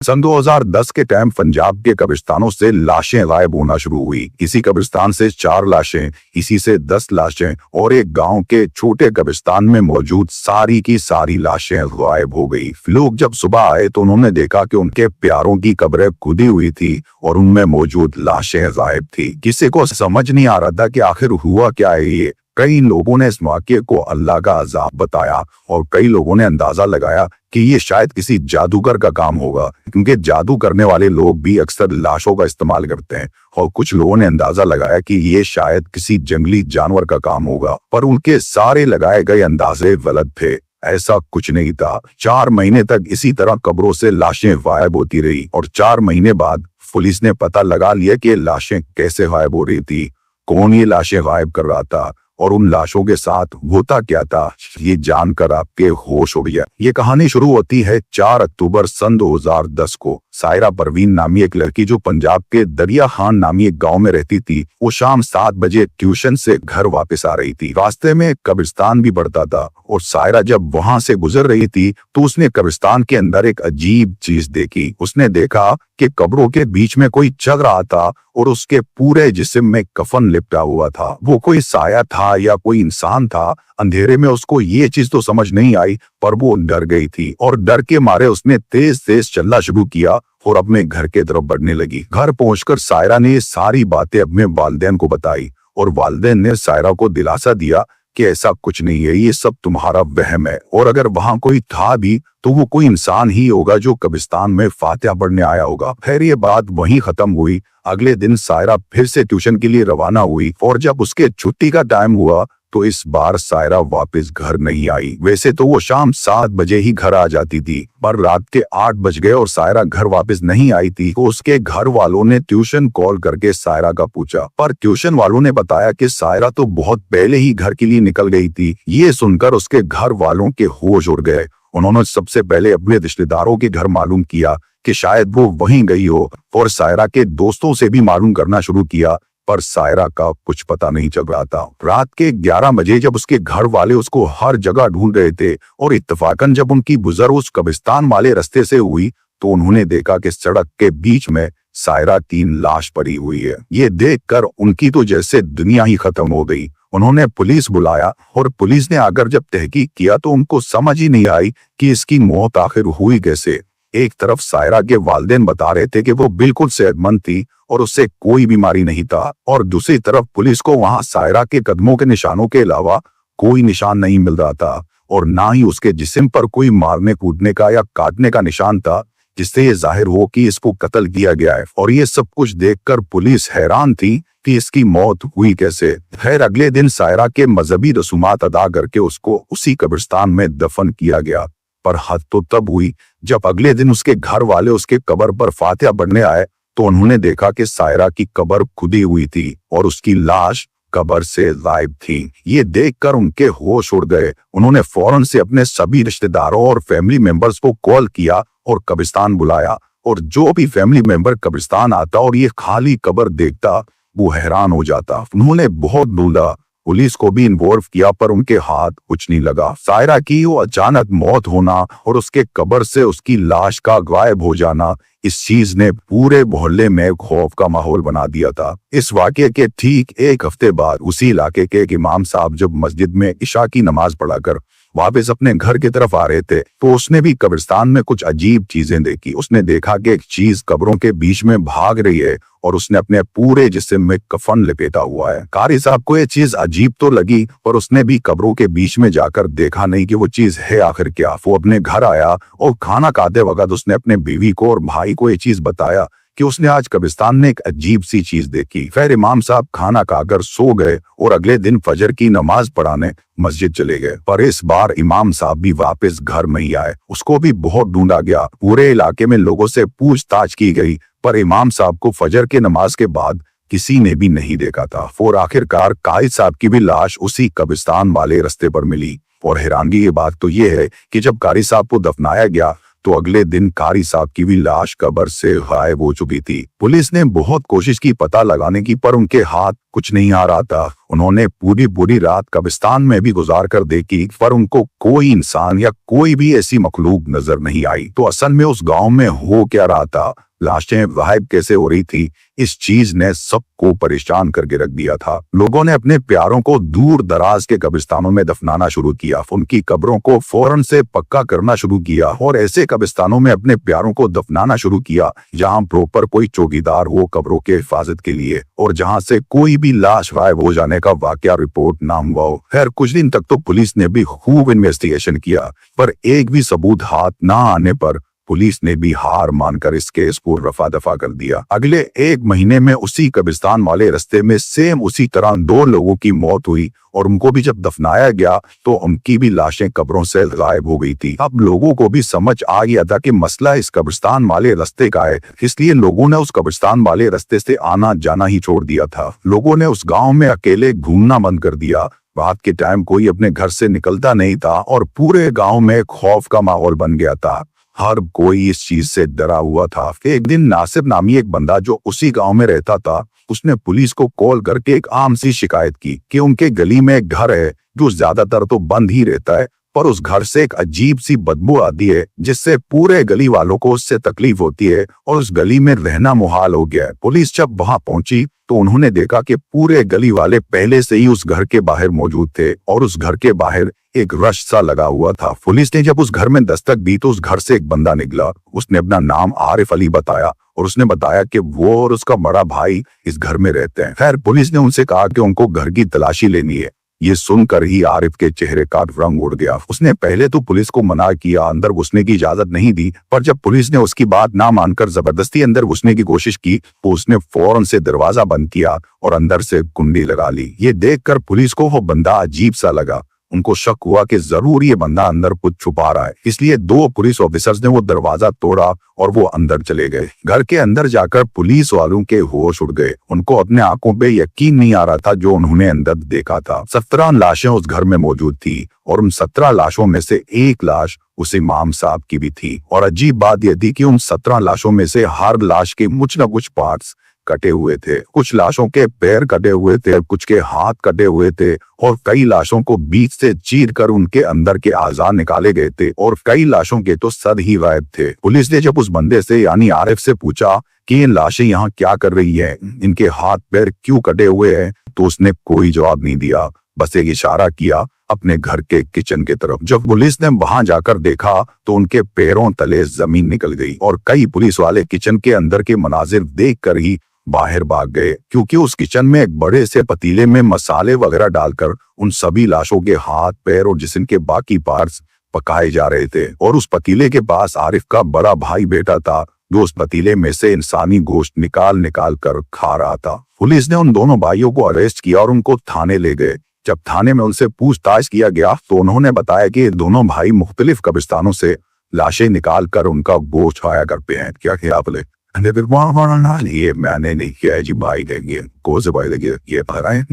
सन 2010 के टाइम पंजाब के कब्रिस्तानों से लाशें गायब होना शुरू हुई। इसी कब्रिस्तान से 4 लाशें, इसी से 10 लाशें और एक गांव के छोटे कब्रिस्तान में मौजूद सारी की सारी लाशें गायब हो गई। लोग जब सुबह आए तो उन्होंने देखा कि उनके प्यारों की कब्रें खुदी हुई थी और उनमें मौजूद लाशें गायब थी। किसी को समझ नहीं आ रहा था कि आखिर हुआ क्या है ये। कई लोगों ने इस वाक़ये को अल्लाह का अज़ाब बताया और कई लोगों ने अंदाजा लगाया कि ये शायद किसी जादूगर का काम होगा, क्योंकि जादू करने वाले लोग भी अक्सर लाशों का इस्तेमाल करते हैं। और कुछ लोगों ने अंदाजा लगाया कि ये शायद किसी जंगली जानवर का काम होगा, पर उनके सारे लगाए गए अंदाजे गलत थे। ऐसा कुछ नहीं था। 4 महीने तक इसी तरह कब्रों से लाशें गायब होती रही और 4 महीने बाद पुलिस ने पता लगा लिया कि लाशें कैसे गायब हो रही थी, कौन ये लाशें गायब कर रहा था और उन लाशों के साथ होता क्या था। ये जानकर आपके होश उड़ गया। ये कहानी शुरू होती है 4 अक्टूबर सन 2010 को। सायरा परवीन नामी एक लड़की जो पंजाब के दरिया खान नामी एक गांव में रहती थी, वो शाम 7 बजे ट्यूशन से घर वापस आ रही थी। रास्ते में कब्रिस्तान भी पड़ता था और सायरा जब वहां से गुजर रही थी तो उसने कब्रिस्तान के अंदर एक अजीब चीज देखी। उसने देखा कि कब्रों के बीच में कोई चल रहा था और उसके पूरे जिस्म में कफन लिपटा हुआ था। वो कोई साया था या कोई इंसान था, अंधेरे में उसको ये चीज तो समझ नहीं आई, पर वो डर गई थी और डर के मारे उसने तेज तेज चलना शुरू किया और अपने घर के तरफ बढ़ने लगी। घर पहुंचकर सायरा ने ये सारी बातें अपने वालिदैन को बताई और वालिदैन ने सायरा को दिलासा दिया कि ऐसा कुछ नहीं है, ये सब तुम्हारा वहम है, और अगर वहां कोई था भी तो वो कोई इंसान ही होगा जो कब्रिस्तान में फातिहा पढ़ने आया होगा। फिर ये बात वहीं खत्म हुई। अगले दिन सायरा फिर से ट्यूशन के लिए रवाना हुई और जब उसके छुट्टी का टाइम हुआ तो इस बार सायरा वापस घर नहीं आई। वैसे तो वो शाम 7 बजे ही घर आ जाती थी, पर रात के 8 बज गए और सायरा घर वापस नहीं आई थी। तो उसके घर वालों ने ट्यूशन कॉल करके सायरा का पूछा, पर ट्यूशन वालों ने बताया कि सायरा तो बहुत पहले ही घर के लिए निकल गई थी। ये सुनकर उसके घर वालों के होश उड़ गए। उन्होंने सबसे पहले अपने रिश्तेदारों के घर मालूम किया कि शायद वो वहीं गई हो और सायरा के दोस्तों से भी मालूम करना शुरू किया, पर सायरा का कुछ पता नहीं चल रहा था। रात के 11 बजे जब उसके घर वाले उसको हर जगह ढूंढ रहे थे और इत्तफाकन जब उनकी गुजर उस कब्रिस्तान वाले रास्ते से हुई तो उन्होंने देखा कि सड़क के बीच में सायरा की लाश पड़ी हुई है। ये देखकर उनकी तो जैसे दुनिया ही खत्म हो गई। उन्होंने पुलिस बुलाया और पुलिस ने आकर जब तहकीक किया तो उनको समझ ही नहीं आई कि इसकी मौत आखिर हुई कैसे। एक तरफ सायरा के वालिदैन बता रहे थे कि वो बिल्कुल सेहतमंद थी और उससे कोई बीमारी नहीं था, और दूसरी तरफ पुलिस को वहां सायरा के कदमों के निशानों के अलावा कोई निशान नहीं मिल रहा था और ना ही उसके जिस्म पर कोई मारने कूदने का या काटने का निशान था जिससे ये जाहिर हो कि इसको कत्ल किया गया है। और ये सब कुछ देखकर पुलिस हैरान थी कि इसकी मौत हुई कैसे। खैर अगले दिन सायरा के मजहबी रसूमात अदा करके उसको उसी कब्रिस्तान में दफन किया गया, पर हद तो तब हुई जब अगले दिन उसके घर वाले उसके कब्र पर फातिहा पढ़ने आए तो उन्होंने देखा कि सायरा की कब्र खुदी हुई थी और उसकी लाश कब्र से गायब थी। ये देखकर उनके होश उड़ गए। उन्होंने फौरन से अपने सभी रिश्तेदारों और फैमिली मेंबर्स को कॉल किया और कब्रिस्तान बुलाया, और जो भी फैमिली मेंबर कब्रिस्तान आता और ये खाली कब्र देखता वो हैरान हो जाता। उन्होंने बहुत ढूंढा, पुलिस को भी इन्वॉल्व किया, पर उनके हाथ कुछ नहीं लगा। सायरा की वो अचानक मौत होना और उसके कब्र से उसकी लाश का गायब हो जाना, इस चीज ने पूरे मोहल्ले में खौफ का माहौल बना दिया था। इस वाकये के ठीक 1 हफ्ते बाद उसी इलाके के एक इमाम साहब जब मस्जिद में इशा की नमाज पढ़ाकर वापस अपने घर की तरफ आ रहे थे तो उसने भी कब्रिस्तान में कुछ अजीब चीजें देखी। उसने देखा कि एक चीज कब्रों के बीच में भाग रही है और उसने अपने पूरे जिस्म में कफन लपेटा हुआ है। कारी साहब को ये चीज अजीब तो लगी, पर उसने भी कब्रों के बीच में जाकर देखा नहीं कि वो चीज है आखिर क्या। वो अपने घर आया और खाना खाते वक्त उसने अपने बीवी को और भाई को ये चीज बताया कि उसने आज कब्रिस्तान में एक अजीब सी चीज देखी। फिर इमाम साहब खाना खाकर सो गए और अगले दिन फजर की नमाज पढ़ाने मस्जिद चले गए, पर इस बार इमाम साहब भी वापस घर नहीं आए। उसको भी बहुत ढूंढा गया, पूरे इलाके में लोगों से पूछताछ की गई, पर इमाम साहब को फजर के नमाज के बाद किसी ने भी नहीं देखा था। और आखिरकार कायद साहब की भी लाश उसी कब्रिस्तान वाले रास्ते पर मिली। और हैरानगी की बात तो ये है कि जब कारी साहब को दफनाया गया तो अगले दिन कारी साहब की भी लाश कब्र से गायब हो चुकी थी। पुलिस ने बहुत कोशिश की पता लगाने की, पर उनके हाथ कुछ नहीं आ रहा था। उन्होंने पूरी पूरी रात कब्रिस्तान में भी गुजार कर देखी, पर उनको कोई इंसान या कोई भी ऐसी मखलूक नजर नहीं आई। तो असल में उस गांव में हो क्या रहा था, लाशें गायब कैसे हो रही थी, इस चीज ने सबको परेशान करके रख दिया था। लोगों ने अपने प्यारों को दूर दराज के कब्रिस्तानों में दफनाना शुरू किया, उनकी कब्रों को फौरन से पक्का करना शुरू किया और ऐसे कब्रिस्तानों में अपने प्यारों को दफनाना शुरू किया जहां प्रॉपर कोई चौकीदार हो कब्रों के हिफाजत के लिए, और जहां से कोई भी लाश गायब हो जाने का वाकया रिपोर्ट ना हुआ हो। खैर, कुछ दिन तक तो पुलिस ने भी खूब इन्वेस्टिगेशन किया, पर एक भी सबूत हाथ ना आने पर पुलिस ने भी हार मानकर इस केस को रफा दफा कर दिया। अगले 1 महीने में उसी कब्रिस्तान वाले रास्ते में सेम उसी तरह 2 लोगों की मौत हुई, और उनको भी जब दफनाया गया तो उनकी भी लाशें कब्रों से गायब हो गई थी। अब लोगों को भी समझ आ गया था कि मसला इस कब्रिस्तान वाले रास्ते का है, इसलिए लोगों ने उस कब्रिस्तान वाले रास्ते से आना जाना ही छोड़ दिया था। लोगों ने उस गाँव में अकेले घूमना बंद कर दिया। रात के टाइम कोई अपने घर से निकलता नहीं था और पूरे गाँव में खौफ का माहौल बन गया था। हर कोई इस चीज से डरा हुआ था। एक दिन नासिर नामी एक बंदा जो उसी गांव में रहता था, उसने पुलिस को कॉल करके एक आम सी शिकायत की कि उनके गली में एक घर है जो ज्यादातर तो बंद ही रहता है, पर उस घर से एक अजीब सी बदबू आती है जिससे पूरे गली वालों को उससे तकलीफ होती है और उस गली में रहना मुहाल हो गया है। पुलिस जब वहां पहुंची तो उन्होंने देखा कि पूरे गली वाले पहले से ही उस घर के बाहर मौजूद थे और उस घर के बाहर एक रश सा लगा हुआ था। पुलिस ने जब उस घर में दस्तक दी तो उस घर से एक बंदा निकला। उसने अपना नाम आरिफ अली बताया और उसने बताया कि वो और उसका बड़ा भाई इस घर में रहते हैं। खैर, पुलिस ने उनसे कहा कि उनको घर की तलाशी लेनी है। ये सुनकर ही आरिफ के चेहरे का रंग उड़ गया। उसने पहले तो पुलिस को मना किया, अंदर घुसने की इजाजत नहीं दी, पर जब पुलिस ने उसकी बात ना मानकर जबरदस्ती अंदर घुसने की कोशिश की तो उसने फौरन से दरवाजा बंद किया और अंदर से कुंडी लगा ली। ये देखकर पुलिस को वो बंदा अजीब सा लगा। उनको शक हुआ कि जरूर ये बंदा अंदर कुछ छुपा रहा है, इसलिए 2 पुलिस ऑफिसर्स ने वो दरवाजा तोड़ा और वो अंदर चले गए। घर के अंदर जाकर पुलिस वालों के होश उड़ गए। उनको अपने आंखों पे यकीन नहीं आ रहा था जो उन्होंने अंदर देखा था। 17 लाशें उस घर में मौजूद थी और उन 17 लाशों में से एक लाश उस इमाम साहब की भी थी। और अजीब बात यह थी कि उन 17 लाशों में से हर लाश के कुछ न कुछ पार्ट्स कटे हुए थे। कुछ लाशों के पैर कटे हुए थे, कुछ के हाथ कटे हुए थे और कई लाशों को बीच से चीर कर उनके अंदर के आज़ा निकाले गए थे और कई लाशों के तो सर ही गायब थे। पुलिस ने जब उस बंदे से यानी आरिफ से पूछा कि ये लाशें यहाँ क्या कर रही है, इनके हाथ पैर क्यों कटे हुए हैं, तो उसने कोई जवाब नहीं दिया, बस एक इशारा किया अपने घर के किचन की तरफ। जब पुलिस ने वहां जाकर देखा तो उनके पैरों तले जमीन निकल गई और कई पुलिस वाले किचन के अंदर के मनाजिर देखकर ही बाहर भाग गए, क्योंकि उस किचन में एक बड़े से पतीले में मसाले वगैरह डालकर उन सभी लाशों के हाथ पैर और जिस्म के बाकी पार्ट्स पकाए जा रहे थे। और उस पतीले के पास आरिफ का बड़ा भाई बैठा था जो उस पतीले में से इंसानी गोश्त निकाल निकाल कर खा रहा था। पुलिस ने उन दोनों भाइयों को अरेस्ट किया और उनको थाने ले गए। जब थाने में उनसे पूछताछ किया गया तो उन्होंने बताया कि दोनों भाई मुख्तलिफ कब्रिस्तानों से लाशें निकाल कर उनका गोश्त खाया करते हैं। क्या किया बोले ये मैंने नहीं किया है जी, भाई देंगे को से भाई देंगे ये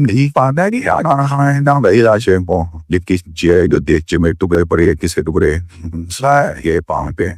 नहीं पाना नहीं ना भाई लाशें को जो देख में टुकड़े पड़े किसे टुकड़े ये पाँव पे।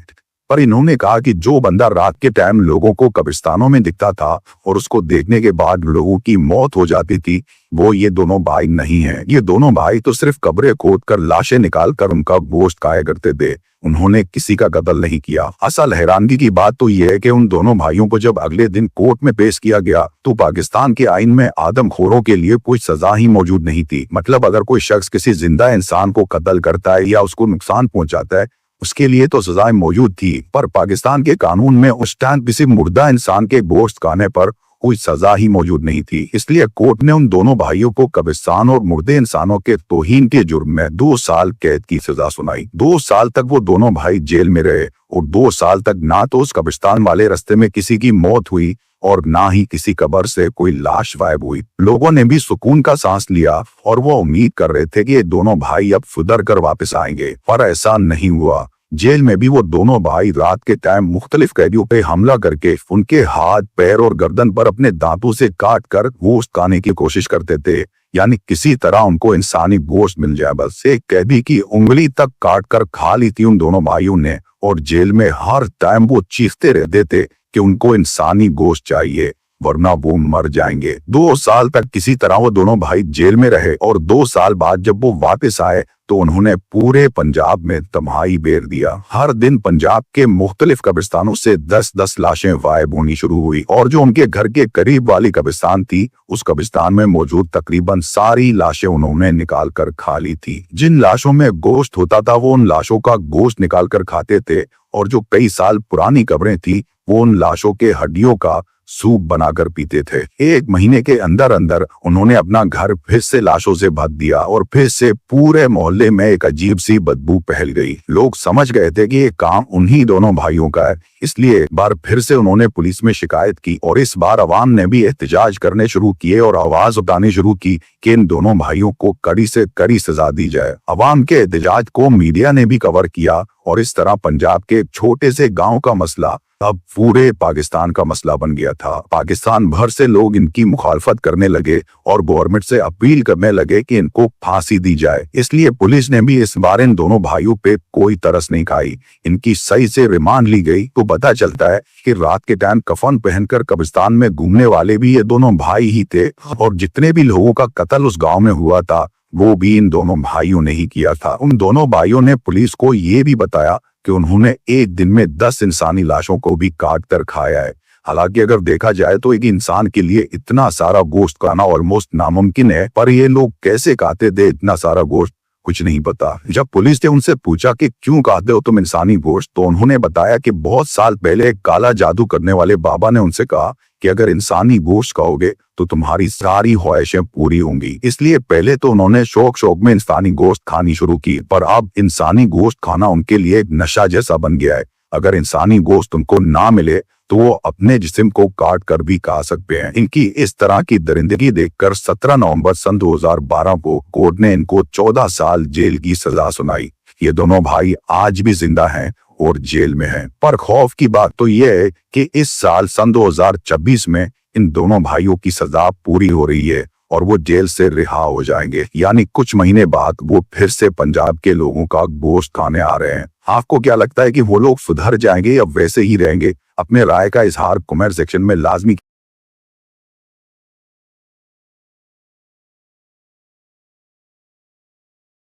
पर इन्होंने कहा कि जो बंदा रात के टाइम लोगों को कब्रिस्तानों में दिखता था और उसको देखने के बाद लोगों की मौत हो जाती थी, वो ये दोनों भाई नहीं हैं। ये दोनों भाई तो सिर्फ कब्रें खोद कर लाशें निकाल कर उनका गोश्त खाया करते थे, उन्होंने किसी का कत्ल नहीं किया। असल हैरानगी की बात तो यह है कि उन दोनों भाइयों को जब अगले दिन कोर्ट में पेश किया गया तो पाकिस्तान के आईन में आदमखोरों के लिए कोई सजा ही मौजूद नहीं थी। मतलब अगर कोई शख्स किसी जिंदा इंसान को कत्ल करता है या उसको नुकसान पहुंचाता है उसके लिए तो सजाएं मौजूद थी, पर पाकिस्तान के कानून में उस टाइम किसी मुर्दा इंसान के गोश्त खाने पर कोई सजा ही मौजूद नहीं थी। इसलिए कोर्ट ने उन दोनों भाइयों को कब्रिस्तान और मुर्दे इंसानों के तौहीन के जुर्म में 2 साल कैद की सजा सुनाई। 2 साल तक वो दोनों भाई जेल में रहे और 2 साल तक ना तो उस कब्रिस्तान वाले रास्ते में किसी की मौत हुई और ना ही किसी कब्र से कोई लाश गायब हुई। लोगों ने भी सुकून का सांस लिया और वो उम्मीद कर रहे थे कि ये दोनों भाई अब सुधर कर वापस आएंगे, पर ऐसा नहीं हुआ। जेल में भी वो दोनों भाई रात के टाइम मुख्तलिफ कैदियों पे हमला करके उनके हाथ पैर और गर्दन पर अपने दांतों से काट कर गोश्त खाने की कोशिश करते थे। यानी किसी तरह उनको इंसानी गोश्त मिल जाए। बस एक कैदी की उंगली तक काट कर खा ली थी उन दोनों भाइयों ने, और जेल में हर टाइम वो चीखते रहते थे कि उनको इंसानी गोश्त चाहिए वरना वो मर जाएंगे। 2 साल तक किसी तरह वो दोनों भाई जेल में रहे, और 2 साल बाद जब वो वापस आए तो उन्होंने पूरे पंजाब में तबाही बेर दिया। हर दिन पंजाब के मुख्तलिफ कब्रिस्तानों से 10-10 लाशें गायब होनी शुरू हुई, और जो उनके घर के करीब वाली कब्रिस्तान थी, उस कब्रिस्तान में मौजूद तकरीबन सारी लाशें उन्होंने निकाल कर खा ली थी। जिन लाशों में गोश्त होता था वो उन लाशों का गोश्त निकाल कर खाते थे, और जो कई साल पुरानी कब्रें थी वो उन लाशों के हड्डियों का सूप बनाकर पीते थे। 1 महीने के अंदर अंदर उन्होंने अपना घर फिर से लाशों से भर दिया, और फिर से पूरे मोहल्ले में एक अजीब सी बदबू फैल गई। लोग समझ गए थे कि ये काम उन्हीं दोनों भाइयों का है, इसलिए बार फिर से उन्होंने पुलिस में शिकायत की, और इस बार अवाम ने भी एहतजाज करने शुरू किए और आवाज उठानी शुरू की कि इन दोनों भाइयों को कड़ी से कड़ी सजा दी जाए। अवाम के एहतजाज को मीडिया ने भी कवर किया, और इस तरह पंजाब के एक छोटे से गांव का मसला अब पूरे पाकिस्तान का मसला बन गया था। पाकिस्तान भर से लोग इनकी मुखालफत करने लगे और गवर्नमेंट से अपील करने लगे कि इनको फांसी दी जाए। इसलिए पुलिस ने भी इस बार इन दोनों भाइयों पे कोई तरस नहीं खाई। इनकी सही से रिमांड ली गई तो पता चलता है कि रात के टाइम कफन पहनकर कब्रिस्तान में घूमने वाले भी ये दोनों भाई ही थे, और जितने भी लोगों का कत्ल उस गाँव में हुआ था वो भी इन दोनों भाइयों ने ही किया था। उन दोनों भाइयों ने पुलिस को ये भी बताया कि उन्होंने एक दिन में 10 इंसानी लाशों को भी काट कर खाया है। हालांकि अगर देखा जाए तो एक इंसान के लिए इतना सारा गोश्त खाना ऑलमोस्ट नामुमकिन है, पर ये लोग कैसे खाते थे इतना सारा गोश्त कुछ नहीं पता। जब पुलिस ने उनसे पूछा कि क्यों खाते हो तुम इंसानी गोश्त, तो उन्होंने बताया कि बहुत साल पहले एक काला जादू करने वाले बाबा ने उनसे कहा कि अगर इंसानी गोश्त खाओगे तो तुम्हारी सारी ख्वाहिशें पूरी होंगी। इसलिए पहले तो उन्होंने शौक में इंसानी गोश्त खानी शुरू की, पर अब इंसानी गोश्त खाना उनके लिए एक नशा जैसा बन गया है। अगर इंसानी गोश्त उनको ना मिले तो वो अपने जिस्म को काट कर भी खा सकते हैं। इनकी इस तरह की दरिंदगी देखकर 17 नवंबर सन 2012 को कोर्ट ने इनको 14 साल जेल की सजा सुनाई। ये दोनों भाई आज भी जिंदा हैं और जेल में हैं। पर खौफ की बात तो यह है कि इस साल सन 2026 में इन दोनों भाइयों की सजा पूरी हो रही है और वो जेल से रिहा हो जाएंगे, यानी कुछ महीने बाद वो फिर से पंजाब के लोगों का गोश्त खाने आ रहे हैं। आपको क्या लगता है कि वो लोग सुधर जाएंगे या वैसे ही रहेंगे? अपने राय का इजहार कमेंट सेक्शन में लाजमी